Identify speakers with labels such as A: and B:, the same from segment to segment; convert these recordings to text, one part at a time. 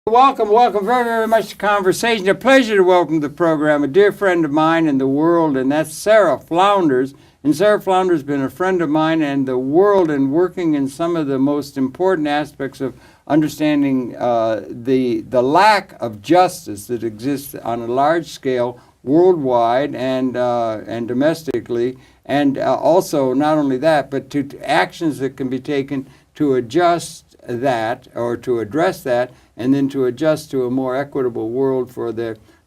A: Welcome very, very much to Conversation. A pleasure to welcome to the program a dear friend of mine in the world, and that's Sara Flounders. And Sara Flounders has been a friend of mine and the world, and working in some of the most important aspects of understanding the lack of justice that exists on a large scale worldwide and domestically, and also not only that, but to actions that can be taken to adjust that or to address that, and then to adjust to a more equitable world for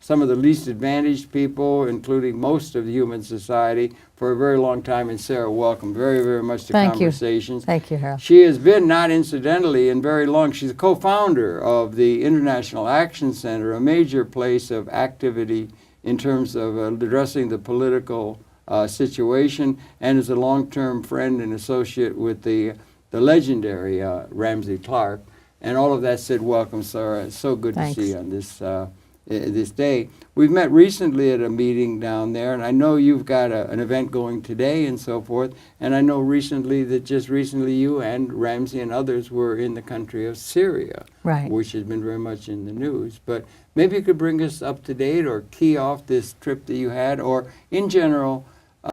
A: some of the least advantaged people, including most of human society, for a very long time. And Sara, welcome very, very much to Conversations.
B: Thank you, Harold.
A: She has been, not incidentally, and very long, she's a co-founder of the International Action Center, a major place of activity in terms of addressing the political situation, and is a long-term friend and associate with the legendary Ramsey Clark. And all of that said, welcome, Sara. It's so good to see you on this day. We've met recently at a meeting down there, and I know you've got an event going today and so forth. And I know just recently you and Ramsey and others were in the country of Syria,
B: right,
A: which has been very much in the news. But maybe you could bring us up to date or key off this trip that you had, or in general,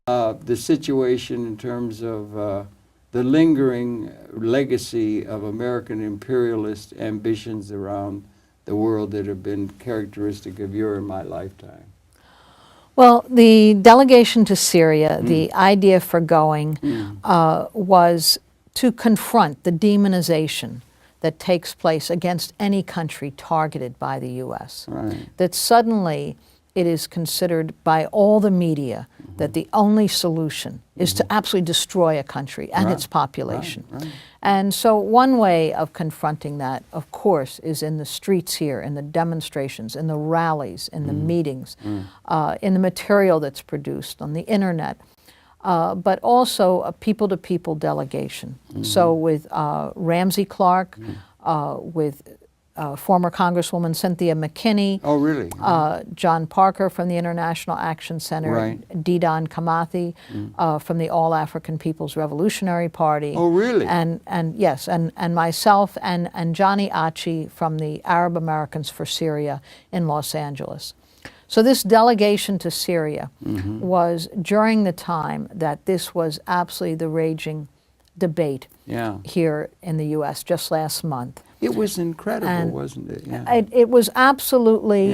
A: the situation in terms of the lingering legacy of American imperialist ambitions around the world that have been characteristic of your and my lifetime.
B: Well, the delegation to Syria, the idea for going was to confront the demonization that takes place against any country targeted by the U.S.
A: Right.
B: That suddenly it is considered by all the media that the only solution is to absolutely destroy a country and its population.
A: Right.
B: And so one way of confronting that, of course, is in the streets here, in the demonstrations, in the rallies, in the meetings, in the material that's produced on the internet, but also a people-to-people delegation. So with Ramsey Clark, with former Congresswoman Cynthia McKinney.
A: Oh, really?
B: John Parker from the International Action Center.
A: Right.
B: Didan Kamathi from the All African People's Revolutionary Party.
A: Oh, really?
B: And yes, and myself and Johnny Achi from the Arab Americans for Syria in Los Angeles. So this delegation to Syria was during the time that this was absolutely the raging debate here in the U.S. just last month.
A: It was incredible, wasn't it? Yeah.
B: It was absolutely,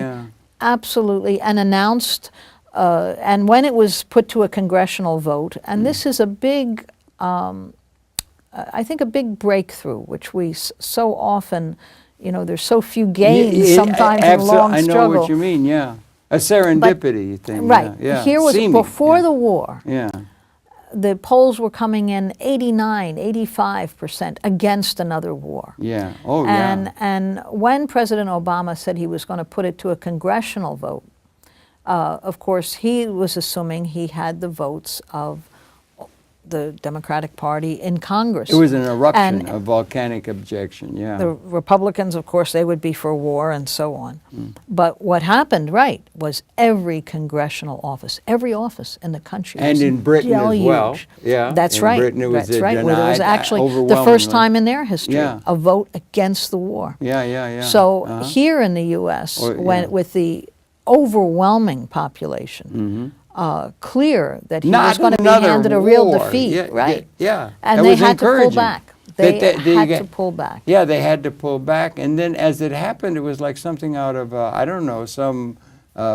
B: absolutely, and announced, and when it was put to a congressional vote, and this is a big, I think a big breakthrough, which we so often, there's so few gains sometimes in a long struggle.
A: I know what you mean, yeah. A serendipity thing.
B: Right.
A: Yeah.
B: Here was
A: Seeming,
B: before the war.
A: Yeah.
B: The polls were coming in 89, 85% against another war.
A: Yeah. Oh, yeah.
B: And when President Obama said he was going to put it to a congressional vote, of course, he was assuming he had the votes of the Democratic Party in Congress.
A: It was an eruption of volcanic objection, yeah.
B: The Republicans, of course, they would be for war and so on. But what happened, was every congressional office, every office in the country
A: and
B: was
A: in Britain
B: deluge.
A: As well. Yeah.
B: That's
A: in
B: right.
A: Britain it was
B: That's right.
A: denied,
B: Where there was actually the first time in their history a vote against the war.
A: Yeah.
B: So here in the U.S., with the overwhelming population, clear that he was going to be handed a real defeat, right?
A: Yeah.
B: And they had to pull back. They had to pull back.
A: Yeah, they had to pull back. And then as it happened, it was like something out of, I don't know, some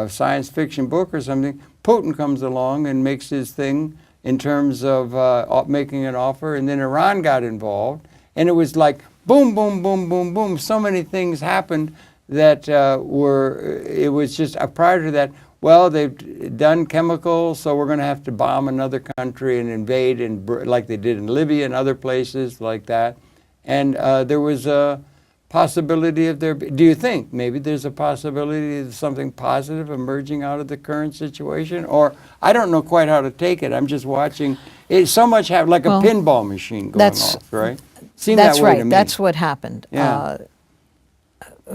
A: science fiction book or something. Putin comes along and makes his thing in terms of making an offer, and then Iran got involved. And it was like boom, boom, boom, boom, boom. So many things happened that it was just, prior to that, well, they've done chemicals, so we're going to have to bomb another country and invade, like they did in Libya and other places like that. And there was a possibility of do you think maybe there's a possibility of something positive emerging out of the current situation? Or I don't know quite how to take it. I'm just watching. So much happened, like a pinball machine going off, right? Seemed
B: that's
A: that way
B: right.
A: to me.
B: That's what happened.
A: Yeah.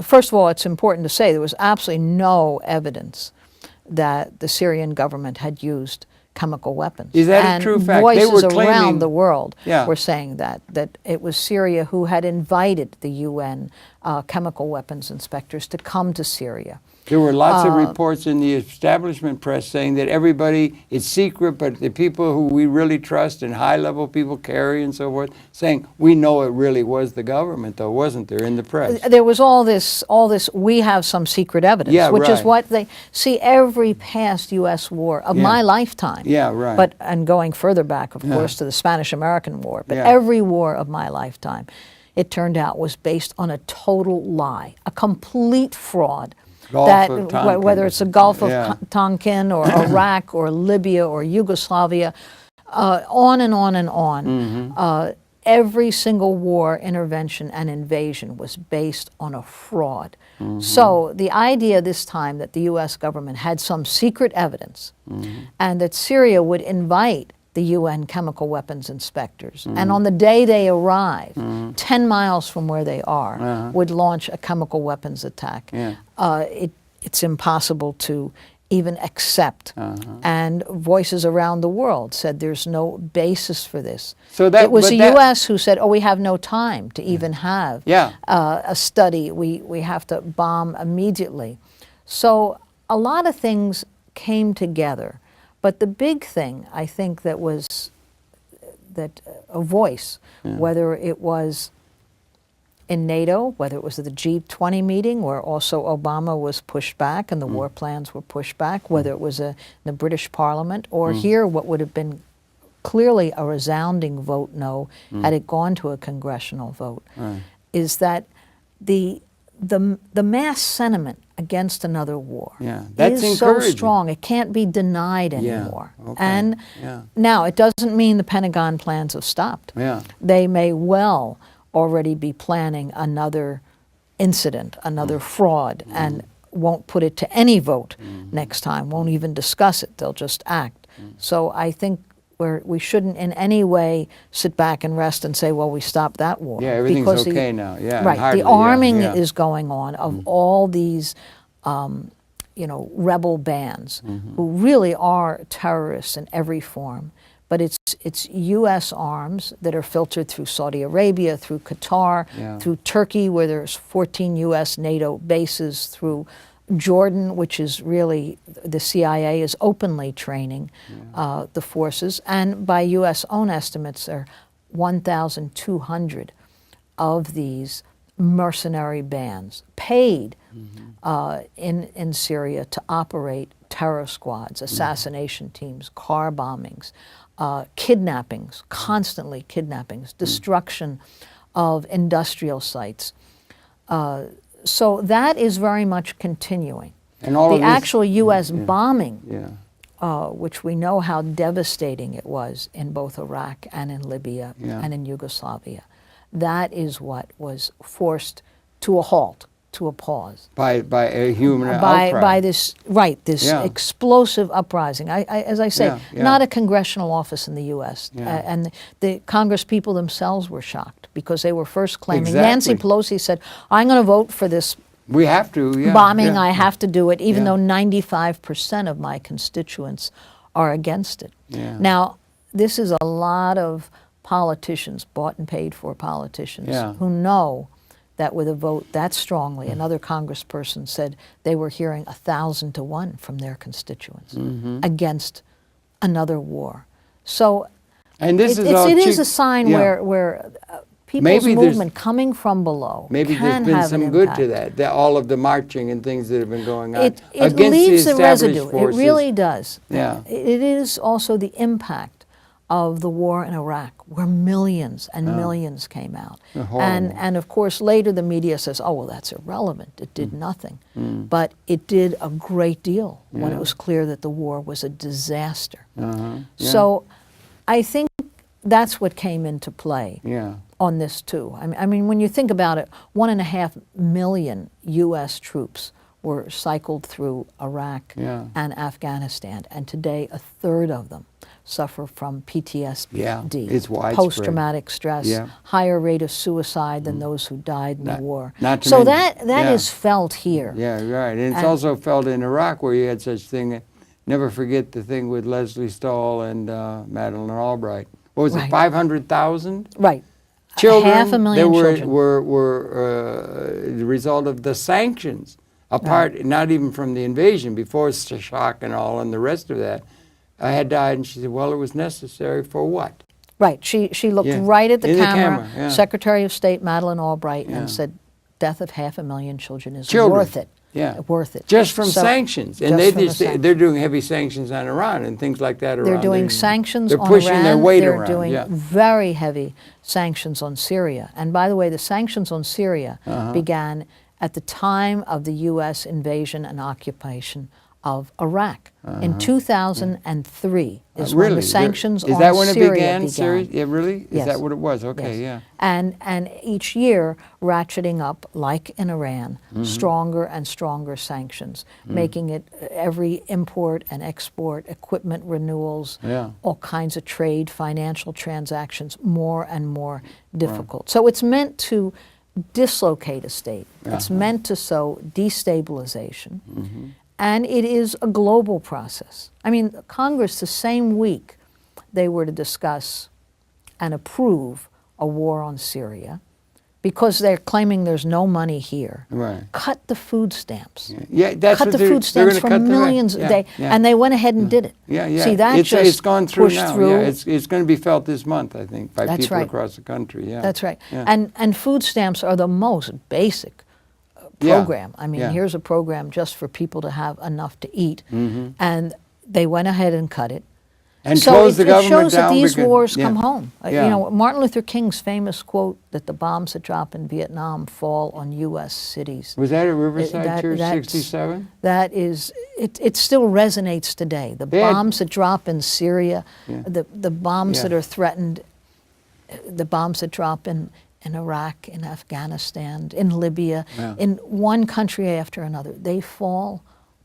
B: First of all, it's important to say there was absolutely no evidence that the Syrian government had used chemical weapons.
A: Is that a true fact?
B: Voices around the world were saying that it was Syria who had invited the UN chemical weapons inspectors to come to Syria.
A: There were lots of reports in the establishment press saying that everybody, it's secret, but the people who we really trust and high-level people, Kerry and so forth, saying, we know it really was the government, though, wasn't there, in the press?
B: There was all this, we have some secret evidence,
A: Yeah,
B: which is
A: right.
B: what they, see every past U.S. war of my lifetime.
A: Yeah, right.
B: And going further back, of course, to the Spanish-American War, but
A: Yeah.
B: every war of my lifetime, it turned out, was based on a total lie, a complete fraud.
A: Gulf of Tonkin.
B: Whether it's the Gulf of
A: Yeah.
B: Tonkin or Iraq or Libya or Yugoslavia, on and on and on.
A: Mm-hmm.
B: Every single war, intervention, and invasion was based on a fraud.
A: Mm-hmm.
B: So the idea this time that the U.S. government had some secret evidence and that Syria would invite the UN chemical weapons inspectors, and on the day they arrive, 10 miles from where they are, would launch a chemical weapons attack.
A: Yeah.
B: It's impossible to even accept. And voices around the world said there's no basis for this.
A: So that,
B: it was
A: but
B: the
A: that-
B: U.S. who said, oh, we have no time to even have a study. We have to bomb immediately. So a lot of things came together. But the big thing, I think, that was that a voice, whether it was in NATO, whether it was at the G20 meeting, where also Obama was pushed back and the war plans were pushed back, whether it was in the British Parliament, or here, what would have been clearly a resounding vote no had it gone to a congressional vote, is that the mass sentiment against another war
A: that's
B: is so
A: encouraging.
B: strong. It can't be denied anymore.
A: Okay.
B: And now, it doesn't mean the Pentagon plans have stopped. They may well already be planning another incident, another fraud, and won't put it to any vote next time, won't even discuss it. They'll just act. So I think we shouldn't in any way sit back and rest and say, well, we stopped that war.
A: Yeah, everything's
B: Because
A: okay now. Yeah,
B: right.
A: hardly,
B: The arming
A: yeah.
B: is going on of all these, rebel bands who really are terrorists in every form. But it's U.S. arms that are filtered through Saudi Arabia, through Qatar, through Turkey, where there's 14 U.S. NATO bases, through Jordan, which is really, the CIA is openly training the forces. And by U.S. own estimates, there are 1,200 of these mercenary bands paid in Syria to operate terror squads, assassination teams, car bombings, kidnappings, constantly kidnappings, destruction of industrial sites. So that is very much continuing.
A: And all
B: the
A: of this,
B: actual U.S. bombing,
A: yeah.
B: which we know how devastating it was in both Iraq and in Libya and in Yugoslavia, that is what was forced to a halt, to a pause.
A: By a human outcry.
B: By this explosive uprising. As I say, not a congressional office in the U.S. And the Congress people themselves were shocked because they were first claiming. Nancy Pelosi said, I'm going to vote for this
A: we have to,
B: bombing. I have to do it, even though 95% of my constituents are against it. Now, this is a lot of politicians, bought and paid for politicians, who know that with a vote that strongly, another congressperson said they were hearing 1,000 to 1 from their constituents against another war. So
A: and this it
B: is a sign where people's movement coming from below
A: maybe
B: can
A: there's been
B: have
A: some
B: an
A: good
B: impact.
A: to that, all of the marching and things that have been going on
B: It
A: against
B: leaves
A: the
B: a
A: established
B: residue.
A: forces.
B: It really does.
A: Yeah.
B: It is also the impact of the war in Iraq, where millions and millions came out. And of course, later the media says, oh, well, that's irrelevant. It did nothing. But it did a great deal when it was clear that the war was a disaster. So I think that's what came into play on this, too. I mean, when you think about it, 1.5 million U.S. troops were cycled through Iraq and Afghanistan, and today 1/3 of them suffer from PTSD,
A: it's widespread.
B: Post-traumatic stress, higher rate of suicide than those who died in the war.
A: So
B: that is felt here.
A: Yeah, right. And it's also felt in Iraq, where you had such thing. Never forget the thing with Leslie Stahl and Madeleine Albright. What was it, 500,000?
B: Right.
A: children
B: half a million children
A: were the result of the sanctions, apart not even from the invasion, before shock and all and the rest of that, had died. And she said, well, it was necessary for what?
B: Right. She looked right at the
A: In
B: camera,
A: yeah.
B: Secretary of State Madeleine Albright, and said, death of 500,000 children is worth it.
A: Yeah.
B: Worth it.
A: Just from sanctions. And
B: sanctions.
A: They're doing heavy sanctions on Iran and things like that around.
B: They're doing sanctions on Iran.
A: They're pushing their weight
B: They're
A: around.
B: doing very heavy sanctions on Syria. And by the way, the sanctions on Syria began at the time of the U.S. invasion and occupation of Iraq. In 2003 is
A: really?
B: when the sanctions on Syria
A: began. Is that when it began? Syria? Yeah, really?
B: Yes.
A: Is that what it was? Okay,
B: yes. And each year ratcheting up, like in Iran, stronger and stronger sanctions, making it every import and export, equipment renewals, all kinds of trade, financial transactions, more and more difficult. So it's meant to dislocate a state. It's meant to sow destabilization. And it is a global process. I mean, Congress, the same week they were to discuss and approve a war on Syria, because they're claiming there's no money here, cut the food stamps.
A: That's
B: cut
A: what
B: the food stamps for millions a day. And they went ahead and did it. See, that
A: it's gone through
B: pushed
A: now.
B: through.
A: It's going to be felt this month, I think, by
B: That's
A: people
B: right.
A: across the country.
B: That's right. And food stamps are the most basic program. I mean, here's a program just for people to have enough to eat. And they went ahead and cut it.
A: And
B: so
A: closed the government
B: shows
A: down
B: that these
A: because,
B: wars come home. You know, Martin Luther King's famous quote that the bombs that drop in Vietnam fall on U.S. cities.
A: Was that at Riverside Church, 67?
B: That is, it still resonates today. The bombs that drop in Syria, the bombs that are threatened, the bombs that drop in Iraq, in Afghanistan, in Libya, in one country after another, they fall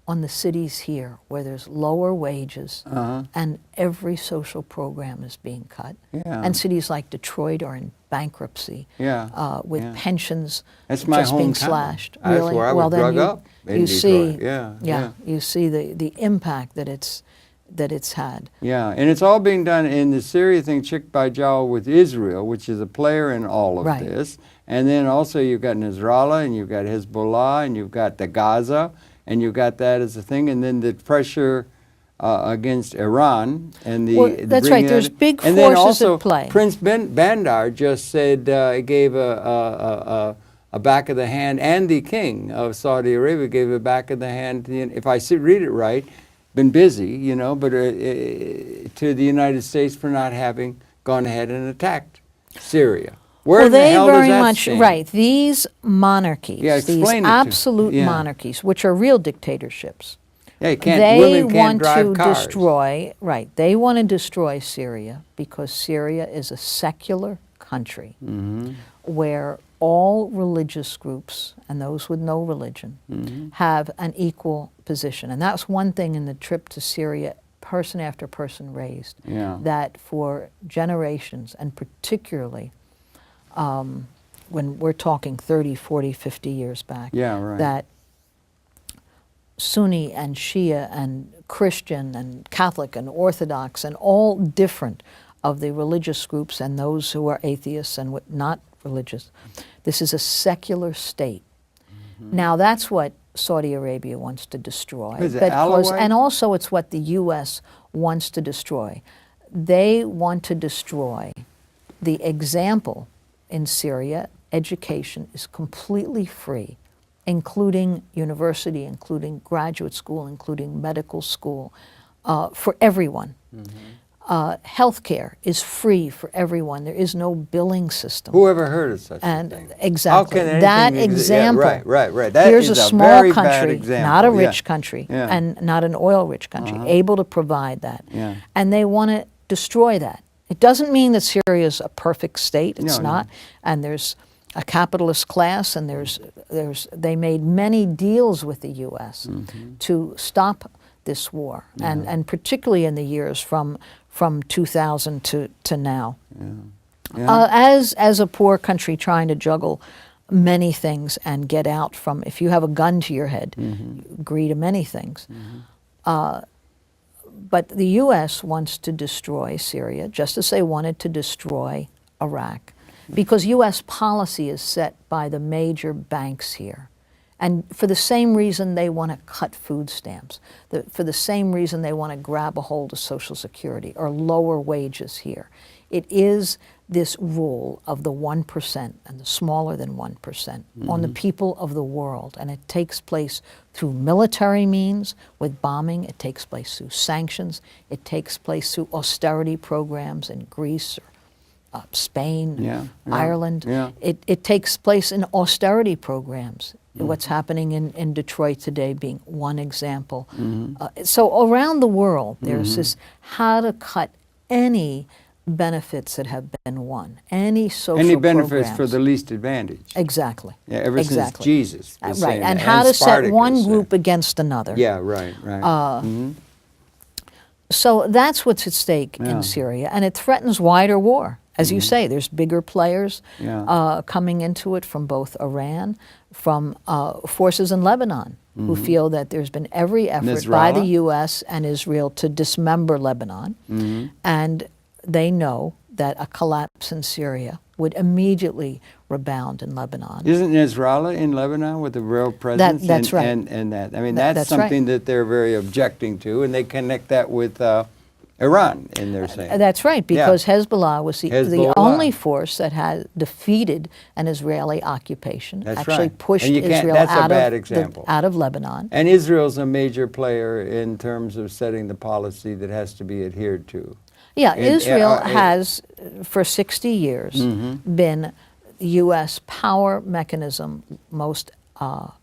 B: on the cities here where there's lower wages and every social program is being cut. And cities like Detroit are in bankruptcy with pensions just being slashed.
A: Really? That's where I was drug up in
B: Detroit.
A: See,
B: you see the impact that it's had.
A: And it's all being done in the Syria thing, chick by jowl with Israel, which is a player in all of this. And then also you've got Nasrallah, and you've got Hezbollah, and you've got the Gaza, and you've got that as a thing. And then the pressure against Iran. And
B: that's right, there's big
A: and
B: forces
A: then also,
B: at play.
A: Prince Bandar just said, gave a back of the hand, and the king of Saudi Arabia gave a back of the hand, if I read it right, been busy, you know, but to the United States for not having gone ahead and attacked Syria. Where in the hell does that stand?
B: These monarchies, these absolute monarchies, which are real dictatorships,
A: women can't drive cars.
B: They want to destroy Syria because Syria is a secular country where all religious groups and those with no religion have an equal position. And that's one thing in the trip to Syria, person after person raised, that for generations, and particularly when we're talking 30, 40, 50 years back, that Sunni and Shia and Christian and Catholic and Orthodox and all different of the religious groups and those who are atheists and not religious. This is a secular state. Now that's what Saudi Arabia wants to destroy. And also it's what the U.S. wants to destroy. They want to destroy the example in Syria. Education is completely free, including university, including graduate school, including medical school, for everyone. Healthcare is free for everyone. There is no billing system.
A: Who ever heard of such a thing?
B: Exactly. That example.
A: That
B: here's
A: is
B: a small country,
A: not
B: a rich country, and not an oil-rich country, able to provide that. And they want to destroy that. It doesn't mean that Syria is a perfect state. It's not. And there's a capitalist class, and they made many deals with the U.S. to stop this war, and particularly in the years from 2000 to now. As a poor country trying to juggle many things and get out from, if you have a gun to your head, you agree to many things. But the U.S. wants to destroy Syria, just as they wanted to destroy Iraq. because U.S. policy is set by the major banks here. And for the same reason they want to cut food stamps, for the same reason they want to grab a hold of Social Security or lower wages here. It is this rule of the 1% and the smaller than 1% on the people of the world. And it takes place through military means with bombing. It takes place through sanctions. It takes place through austerity programs in Greece or Spain, Ireland. It takes place in austerity programs. What's happening in Detroit today being one example. So around the world, there's this how to cut any benefits that have been won, any social
A: benefits
B: programs.
A: for the least advantaged.
B: Exactly.
A: Yeah, ever since Jesus was
B: right,
A: saying
B: and
A: that.
B: how to set
A: Spartacus
B: one
A: said.
B: group against another.
A: Yeah, right.
B: So that's what's at stake in Syria, and it threatens wider war. As you say, there's bigger players coming into it from both Iran, from forces in Lebanon, who feel that there's been every effort by the U.S. and Israel to dismember Lebanon, and they know that a collapse in Syria would immediately rebound in Lebanon.
A: Isn't Nasrallah in Lebanon with a real presence?
B: That's right.
A: And that, I mean, that's
B: that's
A: something
B: right.
A: that they're very objecting to, and they connect that with Iran, in their saying.
B: That's right, because Hezbollah was the
A: Hezbollah.
B: only force that had defeated an Israeli occupation,
A: That's
B: actually
A: right.
B: pushed
A: And you can't-
B: Israel
A: that's a
B: out
A: bad
B: of
A: example.
B: out of Lebanon.
A: And Israel's a major player in terms of setting the policy that has to be adhered to.
B: Yeah,
A: And,
B: Israel has, for 60 years, been the U.S. power mechanism, most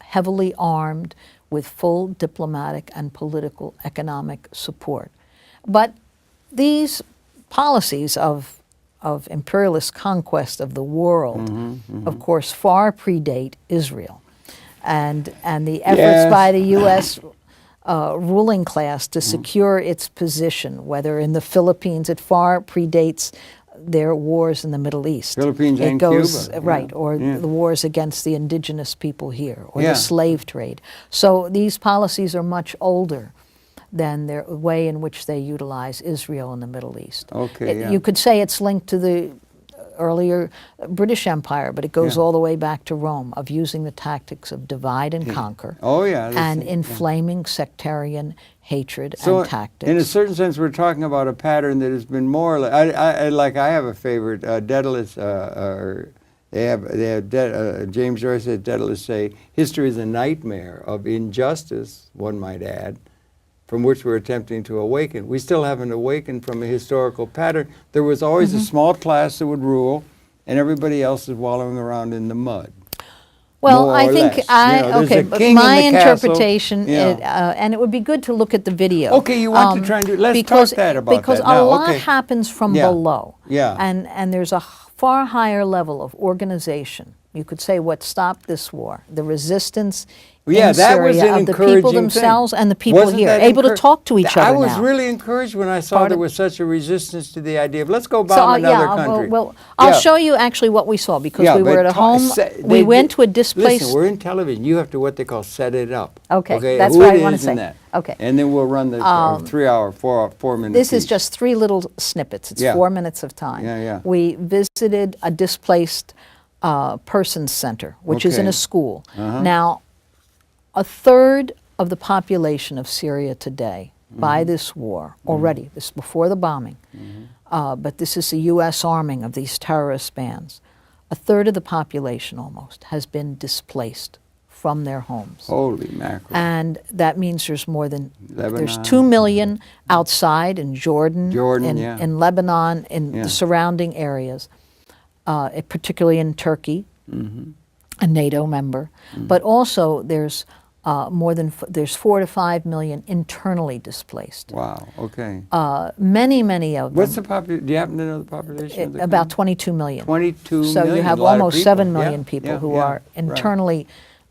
B: heavily armed with full diplomatic and political economic support. But these policies of imperialist conquest of the world, of course, far predate Israel. And the efforts by the U.S. Ruling class to secure its position, whether in the Philippines, it far predates their wars in the Middle East.
A: Philippines
B: it
A: and
B: goes,
A: Cuba.
B: Right, or the wars against the indigenous people here, or
A: Yeah.
B: the slave trade. So these policies are much older than the way in which they utilize Israel in the Middle East.
A: Okay,
B: You could say it's linked to the earlier British Empire, but it goes all the way back to Rome, of using the tactics of divide and conquer, and inflaming sectarian hatred and tactics.
A: In a certain sense, we're talking about a pattern that has been more like I have a favorite, Daedalus, or James Joyce had Daedalus say, history is a nightmare of injustice, one might add, from which we're attempting to awaken. We still haven't awakened from a historical pattern. There was always a small class that would rule, and everybody else is wallowing around in the mud.
B: Well, I think but my interpretation,
A: Yeah.
B: and it would be good to look at the video.
A: Okay, you want to try and do. Let's talk that about
B: because
A: that now.
B: a lot happens from below.
A: Yeah.
B: And there's a far higher level of organization. You could say what stopped this war, the resistance in Syria of the people themselves and the people here, able to talk to each other
A: I was
B: now.
A: really encouraged when I saw there was such a resistance to the idea of let's go bomb another country.
B: Well, I'll show you actually what we saw, because we were at a home, we went to a displaced...
A: Listen, we're in television. You have to what they call set it up.
B: Okay, that's what I want to say.
A: That.
B: Okay.
A: And then we'll run the 3-hour, 4-minute
B: This is
A: piece.
B: just 3 little snippets. It's 4 minutes of time. We visited a displaced persons center, which is in a school. Now, a third of the population of Syria today, by this war already, this is before the bombing, but this is the U.S. arming of these terrorist bands, a third of the population almost has been displaced from their homes.
A: Holy mackerel.
B: And that means there's more than,
A: Lebanon.
B: there's 2 million outside in Jordan, in Lebanon, in the surrounding areas, particularly in Turkey, a NATO member, but also there's there's 4 to 5 million internally displaced.
A: Wow, okay.
B: Many of them.
A: What's the population? Do you happen to know the population of the
B: About
A: country?
B: 22 million.
A: 22 million.
B: So you have
A: a lot of
B: almost
A: people.
B: 7 million people who are internally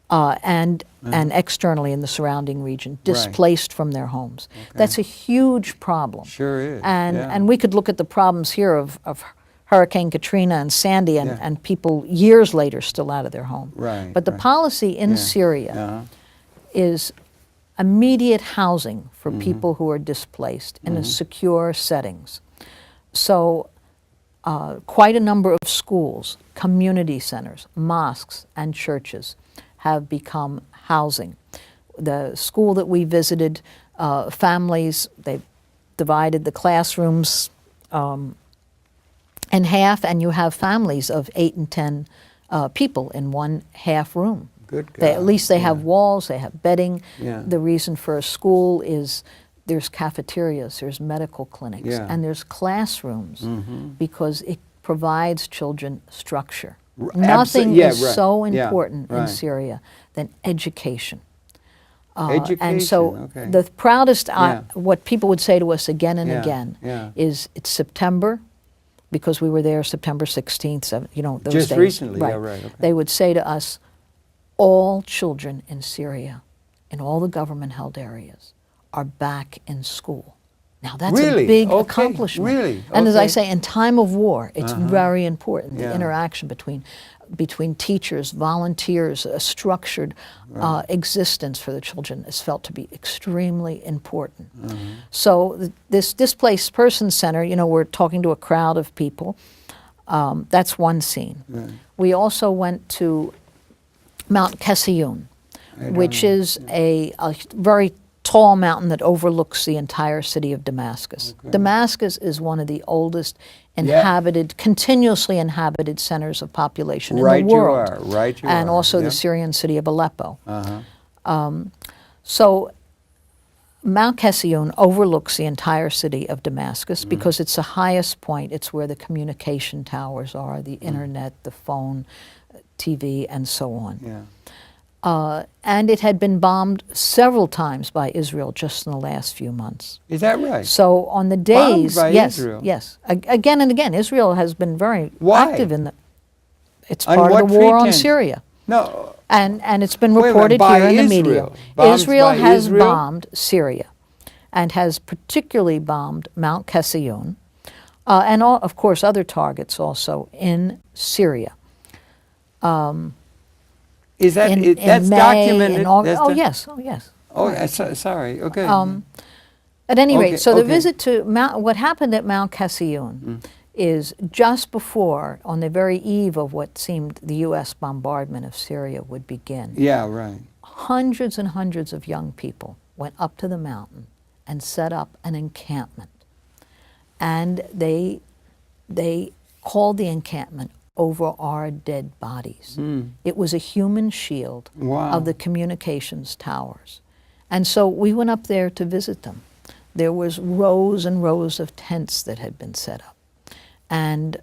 B: and externally in the surrounding region, displaced from their homes. That's a huge problem.
A: Sure is.
B: And we could look at the problems here of Hurricane Katrina and Sandy and people years later still out of their home.
A: Right.
B: But the policy in Syria is immediate housing for people who are displaced in secure settings. So quite a number of schools, community centers, mosques, and churches have become housing. The school that we visited, families, they divided the classrooms in half, and you have families of 8 and 10 people in one half room.
A: Good God.
B: At least they have walls, they have bedding.
A: Yeah.
B: The reason for a school is there's cafeterias, there's medical clinics,
A: Yeah.
B: and there's classrooms because it provides children structure.
A: R-
B: Nothing
A: yeah,
B: is
A: right.
B: so
A: Yeah,
B: important in
A: right.
B: Syria than education.
A: Education,
B: And so
A: okay.
B: the proudest,
A: Yeah.
B: what people would say to us again and
A: Yeah,
B: again
A: yeah.
B: is it's September, because we were there September 16th, those
A: Just
B: days.
A: recently, yeah, right, okay.
B: They would say to us, all children in Syria, in all the government-held areas, are back in school. Now that's
A: Really?
B: a big
A: Okay,
B: accomplishment.
A: really?
B: And as I
A: Okay.
B: say, in time of war, it's very important, the
A: Yeah.
B: interaction between teachers, volunteers, a structured existence for the children is felt to be extremely important. So this Displaced Persons Center, we're talking to a crowd of people. That's one scene. We also went to Mount Kesiyun, which is a very tall mountain that overlooks the entire city of Damascus.
A: Okay.
B: Damascus is one of the oldest inhabited, continuously inhabited centers of population in
A: Right
B: the world.
A: you are, right you
B: and
A: are.
B: also
A: Yep.
B: the Syrian city of Aleppo.
A: Uh-huh.
B: So Mount Kesiyun overlooks the entire city of Damascus because it's the highest point. It's where the communication towers are, the internet, the phone, TV, and so on.
A: Yeah.
B: And it had been bombed several times by Israel just in the last few months.
A: Is that right?
B: So on the
A: Bombed
B: days,
A: by
B: yes,
A: Israel?
B: yes, again and again, Israel has been very
A: Why?
B: active in the. It's
A: On
B: part of
A: what
B: the war on
A: pretense?
B: Syria,
A: No.
B: and it's been
A: Wait a minute,
B: reported
A: by
B: here in the
A: Israel?
B: media.
A: Bombs
B: Israel
A: by
B: has
A: Israel?
B: bombed Syria, and has particularly bombed Mount Kesiyun, and of course other targets also in Syria.
A: Is that
B: In
A: that's
B: May,
A: documented?
B: in August.
A: That's
B: Oh
A: the-
B: yes, oh yes.
A: Oh, sorry. Okay.
B: At any
A: Okay,
B: rate, so the
A: okay.
B: visit to what happened at Mount Kesiyun is just before, on the very eve of what seemed the U.S. bombardment of Syria would begin.
A: Yeah. Right.
B: Hundreds and hundreds of young people went up to the mountain and set up an encampment. And they called the encampment Over Our Dead Bodies. It was a human shield
A: Wow.
B: of the communications towers. And so we went up there to visit them. There was rows and rows of tents that had been set up. And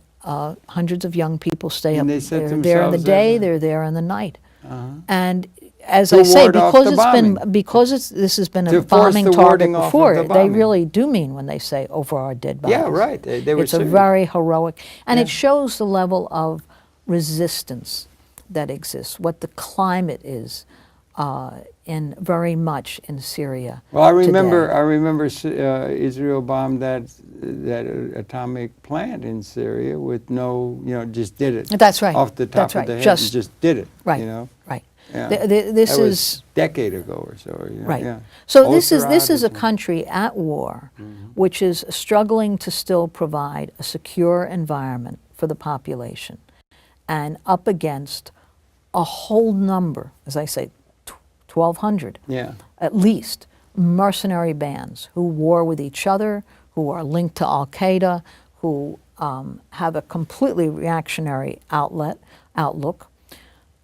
B: hundreds of young people stay
A: And
B: up
A: they set
B: there in the
A: themselves
B: day,
A: there.
B: they're there in the night.
A: Uh-huh.
B: And as
A: To
B: I say,
A: ward off
B: because
A: the
B: it's been
A: bombing.
B: this has been
A: To
B: a
A: force
B: bombing
A: the
B: target
A: warding off of
B: before,
A: the
B: they
A: bombing.
B: really do mean when they say over our dead bodies.
A: Yeah. Right. They were
B: It's a
A: serious.
B: very heroic, and
A: Yeah.
B: it shows the level of resistance that exists, what the climate is in very much in Syria.
A: Well, I remember.
B: today.
A: I remember Israel bombed that atomic plant in Syria with no, just did it.
B: That's right.
A: Off the top
B: That's
A: of
B: right.
A: the head,
B: Just-
A: and just did it.
B: Right.
A: You know.
B: Right.
A: Yeah.
B: This
A: that
B: is
A: was a decade ago or so.
B: right.
A: Yeah.
B: So this is
A: Ultra-Arabism.
B: a country at war, which is struggling to still provide a secure environment for the population, and up against a whole number, as I say, 1,200
A: Yeah.
B: at least, mercenary bands who war with each other, who are linked to Al-Qaeda, who have a completely reactionary outlook.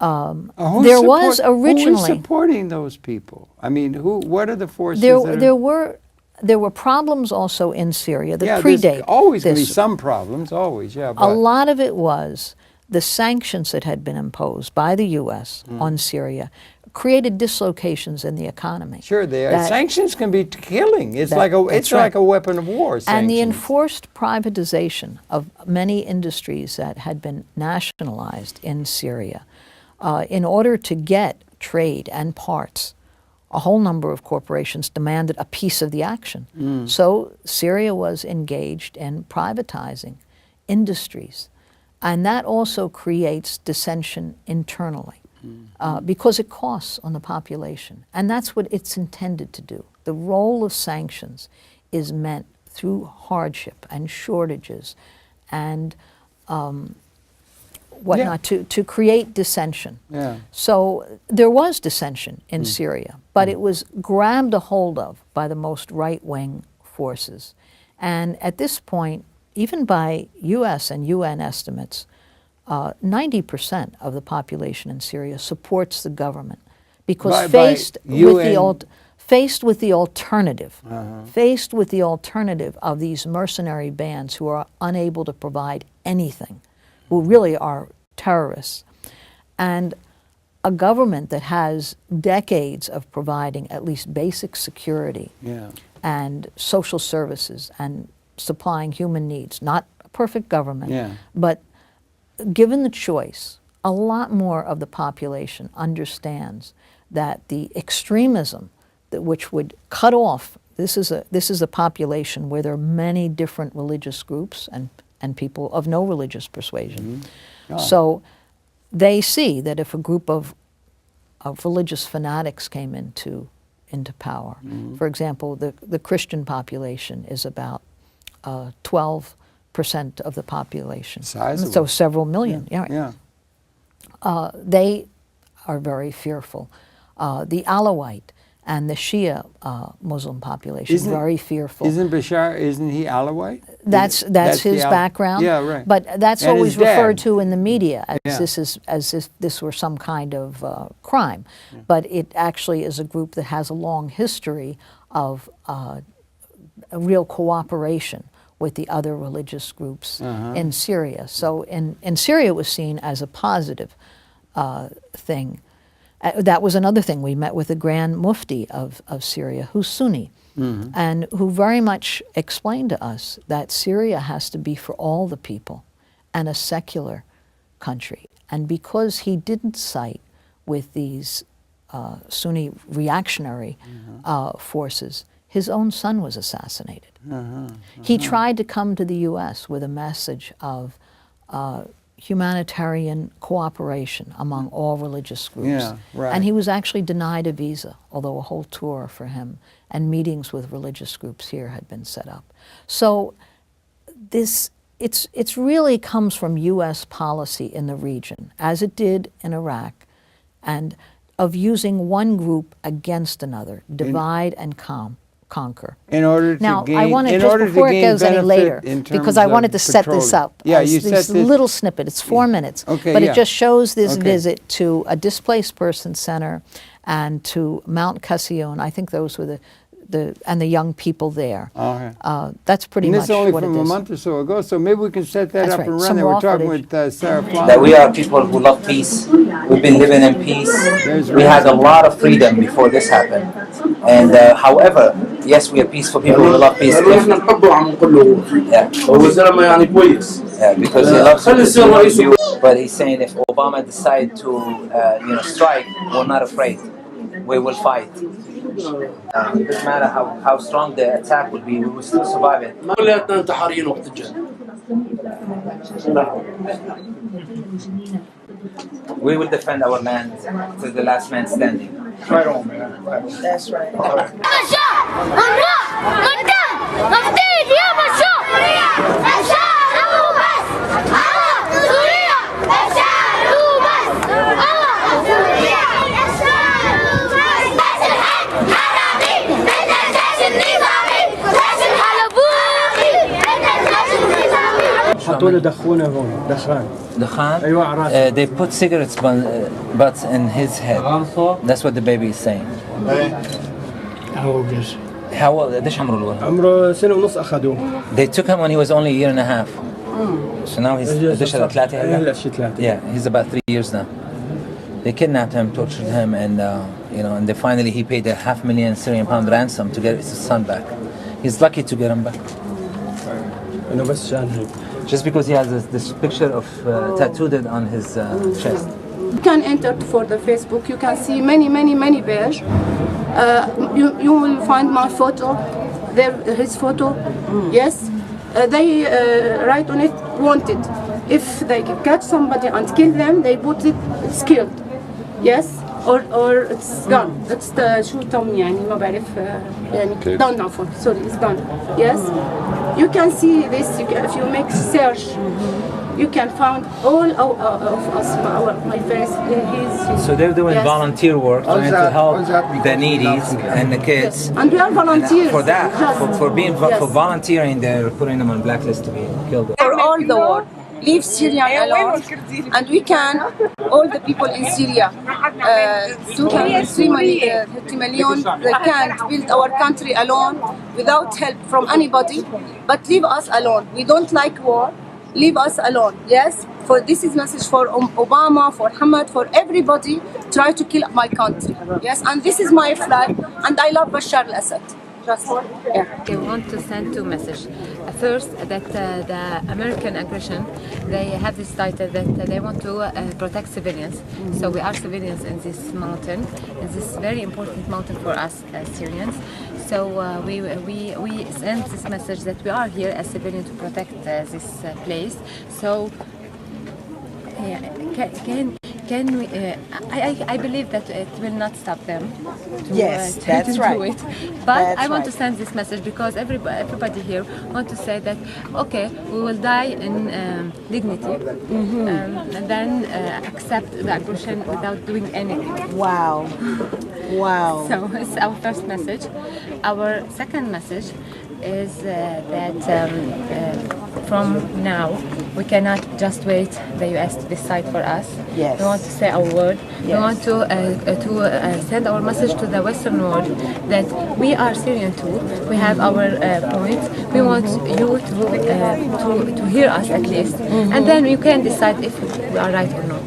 B: There was
A: Who is
B: originally
A: supporting those people? I mean, what are the forces?
B: there were problems also in Syria that
A: yeah,
B: predate
A: there's always going to be
B: this.
A: some problems, always. Yeah,
B: A
A: but
B: lot of it was the sanctions that had been imposed by the U.S. on Syria created dislocations in the economy.
A: sure,
B: that-
A: sanctions can be killing. It's
B: that-
A: like
B: that's
A: it's
B: right.
A: like a weapon of war.
B: And the
A: sanctions.
B: enforced privatization of many industries that had been nationalized in Syria in order to get trade and parts. A whole number of corporations demanded a piece of the action. So Syria was engaged in privatizing industries. And that also creates dissension internally because it costs on the population. And that's what it's intended to do. The role of sanctions is meant through hardship and shortages and whatnot to create dissension.
A: Yeah.
B: So there was dissension in Syria, but it was grabbed a hold of by the most right-wing forces. And at this point, even by U.S. and UN estimates, 90% of the population in Syria supports the government because faced with the alternative of these mercenary bands who are unable to provide anything, who really are terrorists, and a government that has decades of providing at least basic security and social services and supplying human needs, not a perfect government, but given the choice, a lot more of the population understands that the extremism which would cut off, this is a population where there are many different religious groups and people of no religious persuasion. So they see that if a group of religious fanatics came into power, for example, the Christian population is about 12% of the population.
A: Sizable.
B: So several million. They are very fearful. The Alawite and the Shia Muslim population very fearful.
A: Isn't he Alawite?
B: That's his background.
A: Yeah, right.
B: But that's
A: And
B: always
A: his dad.
B: referred to in the media as if this were some kind of crime. But it actually is a group that has a long history of a real cooperation with the other religious groups in Syria. So in Syria it was seen as a positive thing. That was another thing. We met with the Grand Mufti of Syria, who's Sunni, and who very much explained to us that Syria has to be for all the people and a secular country. And because he didn't side with these Sunni reactionary forces, his own son was assassinated. He tried to come to the U.S. with a message of humanitarian cooperation among all religious groups. And he was actually denied a visa, although a whole tour for him and meetings with religious groups here had been set up. So it's really comes from U.S. policy in the region, as it did in Iraq, and of using one group against another, divide and conquer.
A: In order to
B: now,
A: gain,
B: I wanted,
A: in
B: just
A: order
B: before
A: to
B: it
A: gain
B: goes any later, because I wanted to set this up.
A: Yeah,
B: as
A: you
B: this
A: set this
B: little snippet. It's 4 minutes,
A: Okay,
B: but
A: yeah.
B: it just shows this
A: Okay.
B: visit to a displaced person center and to Mount Casion. I think those were the young people there.
A: Okay.
B: That's pretty
A: And
B: much
A: this is only
B: what
A: from
B: it
A: a
B: is.
A: month or so ago, so maybe we can set that
B: That's
A: up
B: right.
A: and
B: Some
A: run it.
B: raw
A: We're talking
B: footage.
A: with Sara Flounders.
C: That we are people who love peace. We've been living in peace. We had a lot of freedom before this happened. And however, yes, we are peaceful people who love peace. Yeah, because he loves you. But he's saying if Obama decide to strike, we're not afraid. We will fight. It doesn't matter how strong the attack would be, we will still survive it. We will defend our land to the last man standing.
D: Right on, man. Right on.
E: That's right.
D: حطوا له دخونه هون دخان.
C: Dukhan?
D: أيوة على راسه.
C: They put cigarettes butts in his head. That's what the baby is saying.
D: هو قديش؟
C: How old? قديش عمره الولد?
D: عمره سنة ونص أخذوه.
C: They took him when he was only a year and a half. So now he's قديش هلا 3 هلا؟
D: هلا شي 3.
C: Yeah, he's about 3 years now. They kidnapped him, tortured him, and and they finally he paid a £500,000 Syrian pound ransom to get his son back. He's lucky to get him back.
D: إنه بس شان هيك.
C: Just because he has this picture of tattooed on his chest.
F: You can enter for the Facebook. You can see many page. You will find my photo, his photo. Yes, they write on it wanted. If they catch somebody and kill them, they put it skilled. Yes, or it's gone. It's the شو تم يعني ما بعرف يعني done عفوا sorry it's done. Yes, you can see this. If you make search, you can find all of us. My friends.
C: So they're doing
F: yes.
C: volunteer work, trying to help the needies and the kids.
F: Yes. And we are volunteers.
C: For that,
F: Just,
C: for being
F: yes.
C: for volunteering, they're putting them on blacklist to be killed.
E: For all the war, leave Syria alone, and we can, all the people in Syria, 3 million, they can't build our country alone without help from anybody, but leave us alone. We don't like war, leave us alone, yes? For this is message for Obama, for Hamad, for everybody, try to kill my country, yes? And this is my flag, and I love Bashar al-Assad.
G: I want to send two messages. First, that the American aggression, they have this title that they want to protect civilians. So we are civilians in this mountain. It's this very important mountain for us as Syrians. So we send this message that we are here as civilians to protect this place. So can we? I believe that it will not stop them.
H: That's right.
G: Do it. But
H: That's
G: I want to
H: right.
G: send this message because everybody here want to say that okay, we will die in dignity, and then accept the aggression without doing anything.
H: Wow. Wow.
G: So it's our first message. Our second message is that from now we cannot just wait the U.S. to decide for us.
H: Yes.
G: We want to say our word. We
H: Yes.
G: want to send our message to the Western world that we are Syrian too. We have our points. We want you to hear us at least, and then you can decide if we are right or not.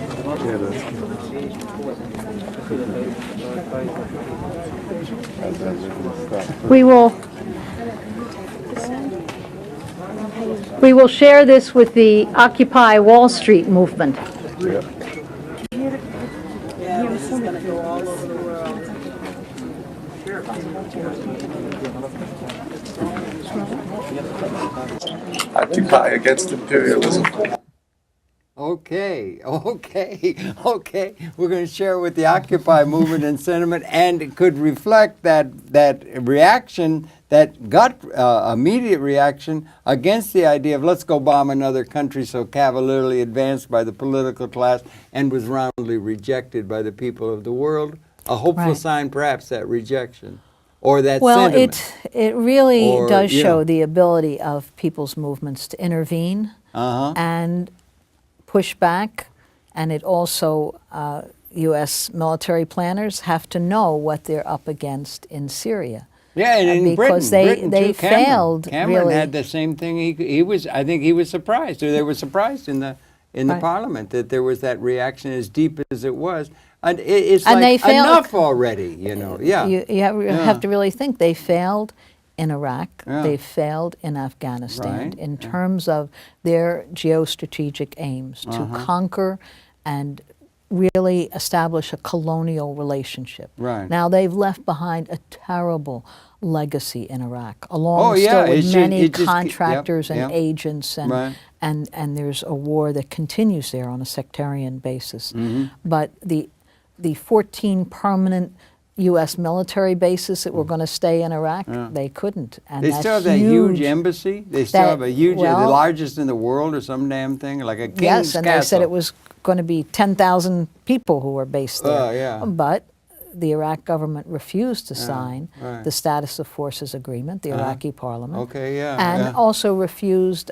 I: We will share this with the Occupy Wall Street movement.
J: Occupy against imperialism.
A: Okay. We're going to share with the Occupy movement and sentiment, and it could reflect that reaction, that gut immediate reaction against the idea of let's go bomb another country, so cavalierly advanced by the political class and was roundly rejected by the people of the world. A hopeful
B: Right.
A: sign, perhaps, that rejection or that
B: Well,
A: sentiment.
B: it really
A: Or,
B: does
A: you
B: show
A: know.
B: the ability of people's movements to intervene and push back, and it also, U.S. military planners have to know what they're up against in Syria.
A: Yeah, and in
B: because
A: Britain
B: they
A: too, Cameron.
B: failed
A: Cameron
B: really.
A: had the same thing. He was. I think he was surprised, or they were surprised in the
B: Right.
A: Parliament that there was that reaction as deep as it was. And it's
B: And
A: like
B: they failed.
A: enough already, you know. Yeah.
B: You have to really think they failed in Iraq.
A: Yeah.
B: They failed in Afghanistan
A: Right.
B: in terms of their geostrategic aims to conquer and really establish a colonial relationship.
A: Right.
B: Now they've left behind a terrible legacy in Iraq, along
A: Oh, yeah,
B: still
A: it
B: with
A: just-
B: many
A: it just-
B: contractors
A: yep,
B: and
A: yep.
B: agents, and,
A: Right.
B: and there's a war that continues there on a sectarian basis.
A: Mm-hmm.
B: But the 14 permanent U.S. military bases that were going to stay in Iraq, they couldn't. And
A: They
B: that's
A: still have that huge embassy. They still
B: That-
A: have a huge, the
B: well-
A: largest in the world or some damn thing, like a king's
B: Yes, and they said
A: castle.
B: it was going to be 10,000 people who were based there.
A: Oh, yeah.
B: But the Iraq government refused to sign
A: right.
B: the Status of Forces Agreement, the Iraqi parliament.
A: Okay, yeah,
B: And
A: yeah.
B: also refused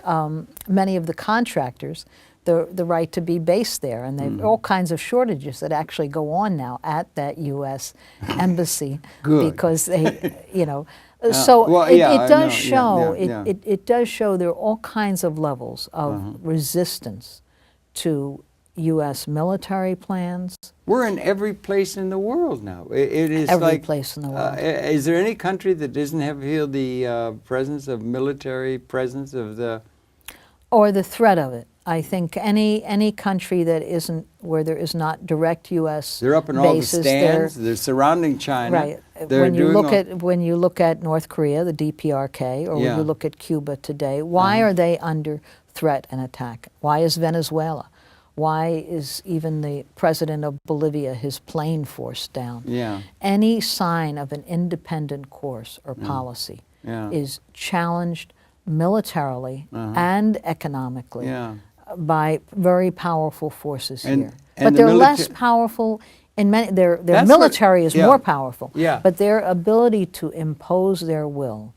B: many of the contractors the right to be based there. And they've all kinds of shortages that actually go on now at that U.S. embassy.
A: Good.
B: Because they, you know, so
A: well,
B: it,
A: yeah, I
B: it does
A: know, yeah,
B: show,
A: yeah, yeah.
B: it does show there are all kinds of levels of resistance to U.S. military plans.
A: We're in every place in the world now. It is
B: Every
A: like,
B: place in the world.
A: Is there any country that doesn't have feel the presence of military presence of the?
B: Or the threat of it. I think any country that isn't, where there is not direct U.S.
A: They're up in all the
B: bases,
A: stands. They're surrounding China.
B: right.
A: They're
B: When you
A: doing
B: look
A: all-
B: at North Korea, the DPRK, or when
A: Yeah.
B: you look at Cuba today, why are they under threat and attack? Why is Venezuela? Why is even the president of Bolivia, his plane forced down?
A: Yeah.
B: Any sign of an independent course or policy is challenged militarily and economically by very powerful forces here. But they're less powerful in many, their military is more powerful. But their ability to impose their will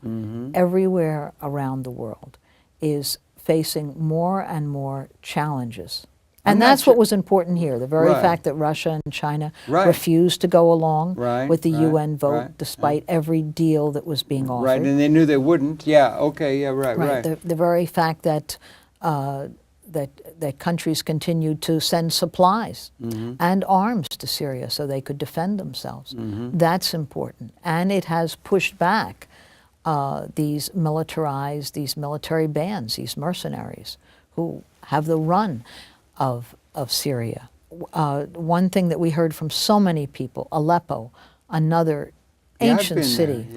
B: everywhere around the world is facing more and more challenges. And that's what was important here, the very fact that Russia and China refused to go along with the UN vote despite every deal that was being offered.
A: Right, and they knew they wouldn't. Yeah, okay, yeah, right.
B: The very fact that that countries continued to send supplies and arms to Syria so they could defend themselves. That's important. And it has pushed back these military bands, these mercenaries who have the run of Syria. One thing that we heard from so many people, Aleppo, another ancient city,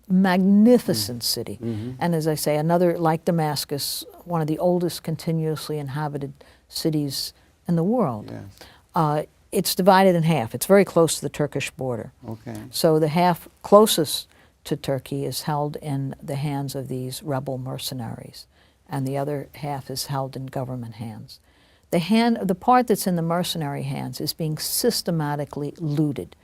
B: magnificent city. And as I say, another, like Damascus, one of the oldest continuously inhabited cities in the world. It's divided in half. It's very close to the Turkish border. So the half closest to Turkey is held in the hands of these rebel mercenaries, and the other half is held in government hands. The part that's in the mercenary hands is being systematically looted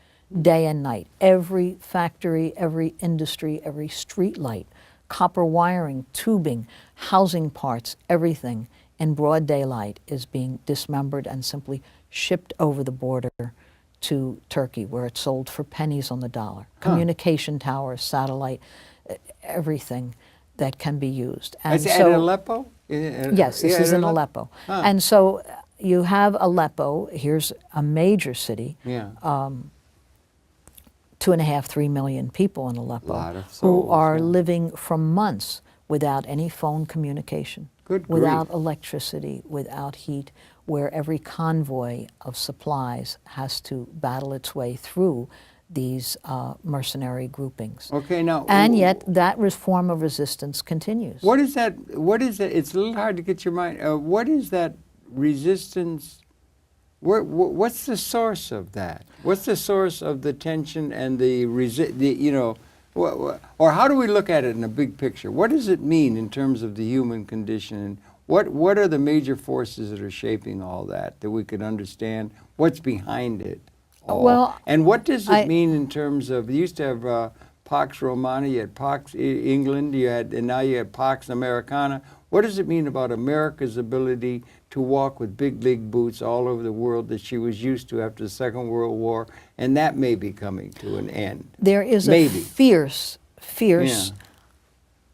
B: day and night. Every factory, every industry, every street light, copper wiring, tubing, housing parts, everything in broad daylight is being dismembered and simply shipped over the border to Turkey, where it's sold for pennies on the dollar. Communication towers, satellite, everything that can be used. And
A: so, at Aleppo?
B: Yes, this is in Aleppo. And so you have Aleppo, here's a major city, 2.5, 3 million people in Aleppo who are living for months without any phone communication, without electricity, without heat, where every convoy of supplies has to battle its way through these mercenary groupings. And yet that form of resistance continues.
A: What is that? It's a little hard to get your mind. What is that resistance? What's the source of that? What's the source of the tension and or how do we look at it in a big picture? What does it mean in terms of the human condition? And what are the major forces that are shaping all that we could understand? What's behind it all?
B: Well,
A: and what does it mean in terms of, you used to have Pax Romana, you had Pax England, and now you have Pax Americana. What does it mean about America's ability to walk with big league boots all over the world that she was used to after the Second World War, and that may be coming to an end?
B: There is a fierce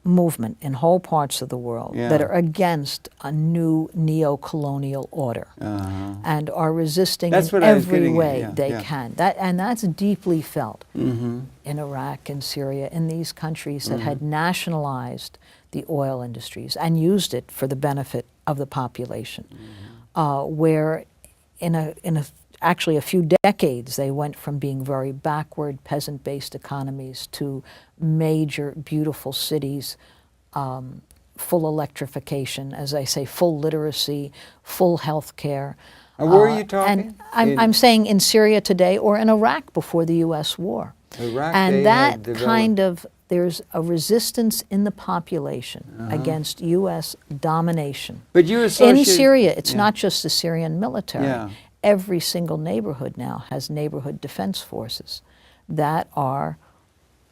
B: movement in whole parts of the world that are against a new neo-colonial order and are resisting in every way they can. And that's deeply felt in Iraq and Syria, in these countries that had nationalized the oil industries and used it for the benefit of the population, where actually a few decades they went from being very backward peasant-based economies to major beautiful cities, full electrification, as I say, full literacy, full health care.
A: Where are you talking?
B: And I'm saying in Syria today or in Iraq before the U.S. war.
A: Iraq,
B: and that kind of, there's a resistance in the population against U.S. domination.
A: But you associate...
B: In Syria, it's not just the Syrian military. Every single neighborhood now has neighborhood defense forces that are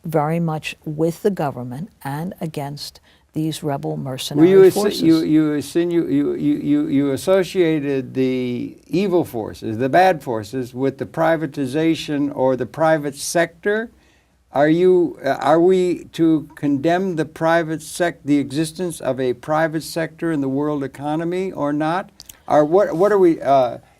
B: very much with the government and against these rebel mercenary forces.
A: You associated the evil forces, the bad forces, with the privatization or the private sector. Are we to condemn the the existence of a private sector in the world economy or not? Or what are we?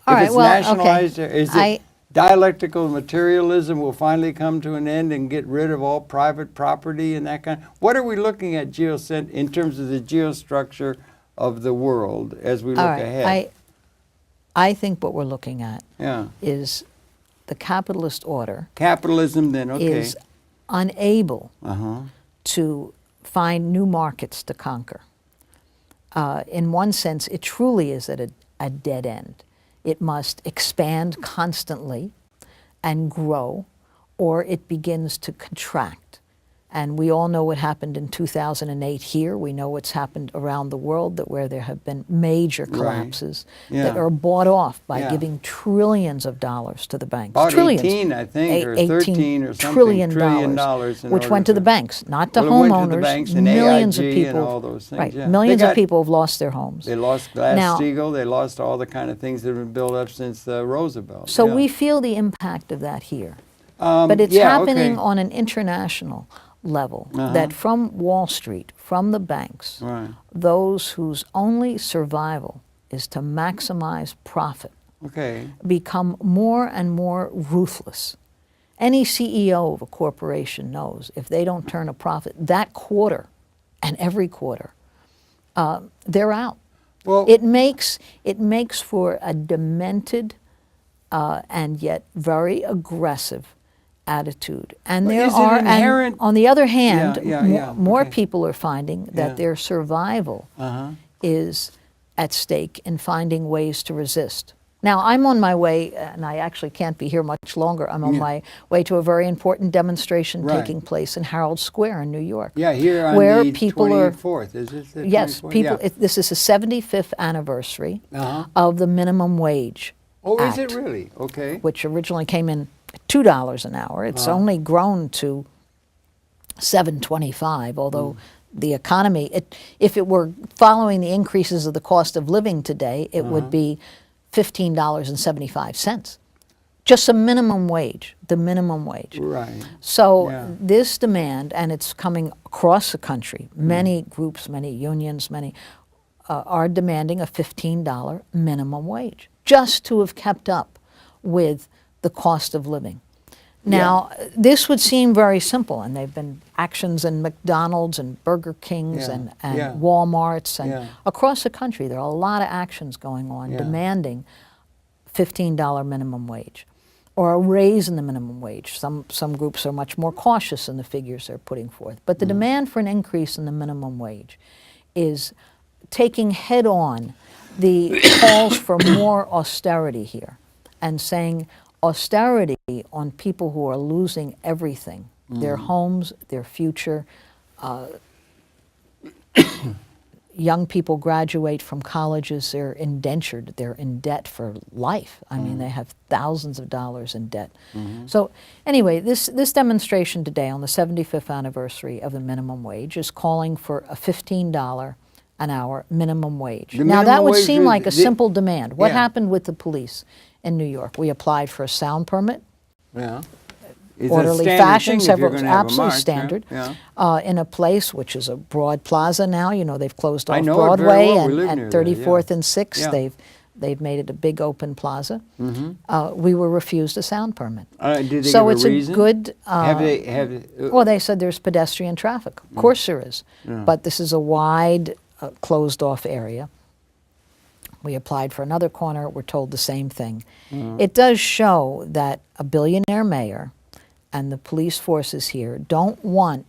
A: If it's nationalized, is it dialectical materialism will finally come to an end and get rid of all private property and that kind? What are we looking at in terms of the geostructure of the world as we look ahead?
B: I think what we're looking at is the capitalist order.
A: Capitalism, then,
B: is unable to find new markets to conquer. In one sense, it truly is at a dead end. It must expand constantly and grow, or it begins to contract. And we all know what happened in 2008 here. We know what's happened around the world, that where there have been major collapses that are bought off by giving trillions of dollars to the banks.
A: About
B: Trillions.
A: 18, I think, or 13 or something.
B: Trillion dollars, which went to the banks, not to homeowners.
A: Went to the banks and
B: millions
A: AIG
B: of people,
A: and all those things.
B: right?
A: Yeah.
B: Millions of people have lost their homes.
A: They lost Glass-Steagall. They lost all the kind of things that have been built up since Roosevelt.
B: So we feel the impact of that here. But it's happening on an international level, that from Wall Street, from the banks, those whose only survival is to maximize profit, become more and more ruthless. Any CEO of a corporation knows if they don't turn a profit that quarter and every quarter, they're out. Well, it makes for a demented and yet very aggressive attitude. And there are, and on the other hand, more people are finding that their survival is at stake in finding ways to resist. Now, I'm on my way, and I actually can't be here much longer. I'm on my way to a very important demonstration taking place in Herald Square in New York.
A: Yeah, here on
B: where
A: the
B: people
A: 24th. Is it the 24th?
B: Yes, people. This is the 75th anniversary of the minimum wage.
A: Oh,
B: Act,
A: is it really? Okay.
B: Which originally came in $2 an hour. It's only grown to $7.25, although the economy, if it were following the increases of the cost of living today, it would be $15.75. Just a minimum wage, the minimum wage.
A: Right.
B: So this demand, and it's coming across the country, many groups, many unions, many are demanding a $15 minimum wage just to have kept up with the cost of living. Now, this would seem very simple, and there have been actions in McDonald's and Burger Kings and Walmarts and across the country. There are a lot of actions going on demanding $15 minimum wage or a raise in the minimum wage. Some groups are much more cautious in the figures they're putting forth. But the demand for an increase in the minimum wage is taking head on the calls for more austerity here and saying, austerity on people who are losing everything, their homes, their future. Young people graduate from colleges, they're indentured, they're in debt for life. I mean, they have thousands of dollars in debt. So anyway, this demonstration today on the 75th anniversary of the minimum wage is calling for a $15 an hour minimum wage. Now that would seem like a simple demand. What happened with the police in New York? We applied for a sound permit. Orderly fashion, several, absolutely standard, in a place which is a broad plaza now. You know, they've closed off Broadway and 34th and 6th. They've made it a big open plaza. We were refused a sound permit.
A: Did they
B: so
A: give
B: it's
A: a reason?
B: Good.
A: Well,
B: they said there's pedestrian traffic. Of course there is, but this is a wide, closed-off area. We applied for another corner. We're told the same thing. It does show that a billionaire mayor and the police forces here don't want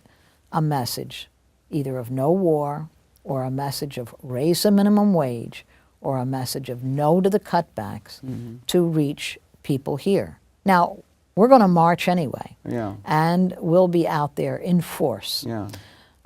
B: a message either of no war or a message of raise the minimum wage or a message of no to the cutbacks to reach people here. Now, we're going to march anyway, and we'll be out there in force.